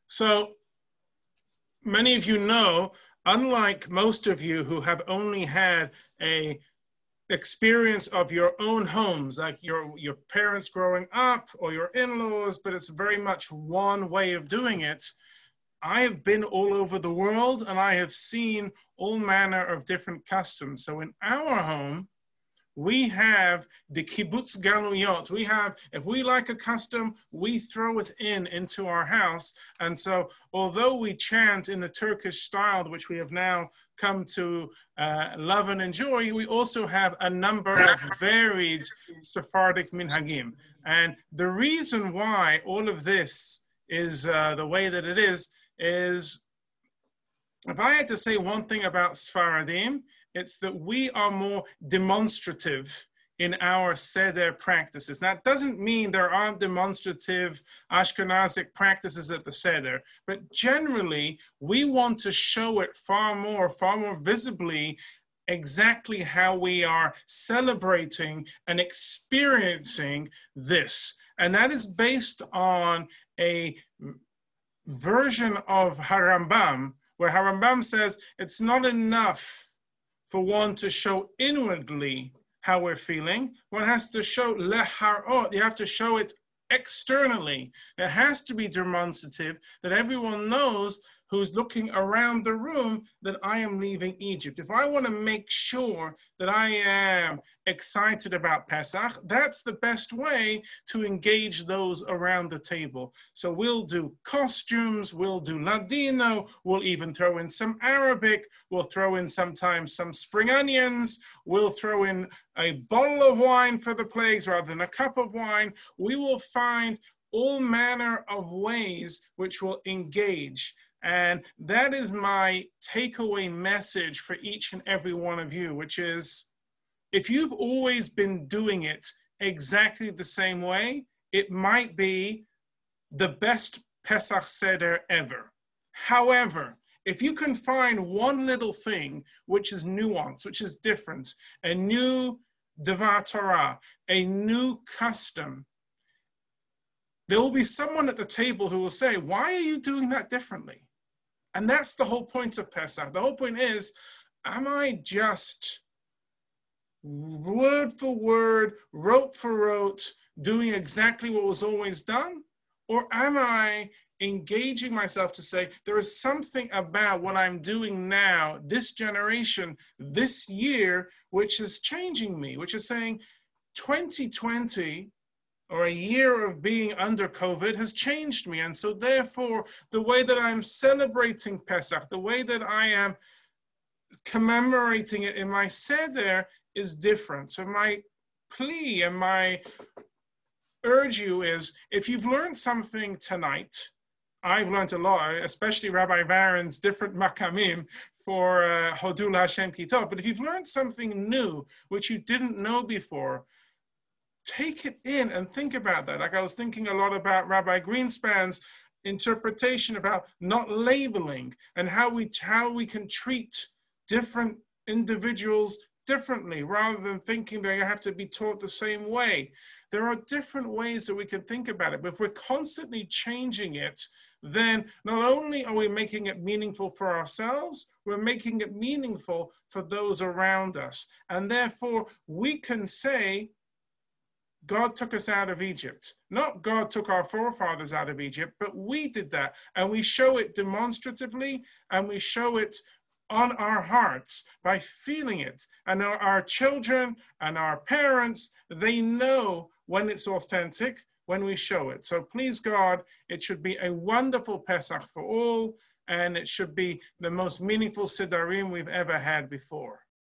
So many of you know, unlike most of you who have only had a experience of your own homes, like your parents growing up or your in-laws, but it's very much one way of doing it. I have been all over the world and I have seen all manner of different customs. So in our home, we have the kibbutz galuyot. We have, if we like a custom, we throw it into our house. And so, although we chant in the Turkish style, which we have now come to love and enjoy, we also have a number of varied Sephardic minhagim. And the reason why all of this is the way that it is if I had to say one thing about Sfaradim, it's that we are more demonstrative in our Seder practices. Now, it doesn't mean there aren't demonstrative Ashkenazic practices at the Seder, but generally, we want to show it far more visibly exactly how we are celebrating and experiencing this. And that is based on a version of Harambam, where Harambam says it's not enough for one to show inwardly how we're feeling. One has to show leharot. You have to show it externally. It has to be demonstrative that everyone knows who's looking around the room that I am leaving Egypt. If I want to make sure that I am excited about Pesach, that's the best way to engage those around the table. So we'll do costumes, we'll do Ladino, we'll even throw in some Arabic, we'll throw in sometimes some spring onions, we'll throw in a bottle of wine for the plagues rather than a cup of wine. We will find all manner of ways which will engage. And that is my takeaway message for each and every one of you, which is, if you've always been doing it exactly the same way, it might be the best Pesach Seder ever. However, if you can find one little thing which is nuanced, which is different, a new Devar Torah, a new custom, there will be someone at the table who will say, why are you doing that differently? And that's the whole point of Pesach. The whole point is, am I just word for word, rote for rote, doing exactly what was always done? Or am I engaging myself to say, there is something about what I'm doing now, this generation, this year, which is changing me, which is saying 2020, or a year of being under COVID, has changed me. And so therefore, the way that I'm celebrating Pesach, the way that I am commemorating it in my Seder is different. So my plea and my urge you is, if you've learned something tonight, I've learned a lot, especially Rabbi Varen's different makamim for Hodul Hashem Kitov, but if you've learned something new, which you didn't know before, take it in and think about that. Like I was thinking a lot about Rabbi Greenspan's interpretation about not labeling and how we can treat different individuals differently rather than thinking they have to be taught the same way. There are different ways that we can think about it, but if we're constantly changing it, then not only are we making it meaningful for ourselves, we're making it meaningful for those around us. And therefore, we can say, God took us out of Egypt. Not God took our forefathers out of Egypt, but we did that. And we show it demonstratively, and we show it on our hearts by feeling it. And our children and our parents, they know when it's authentic, when we show it. So please God, it should be a wonderful Pesach for all, and it should be the most meaningful Sidarim we've ever had before.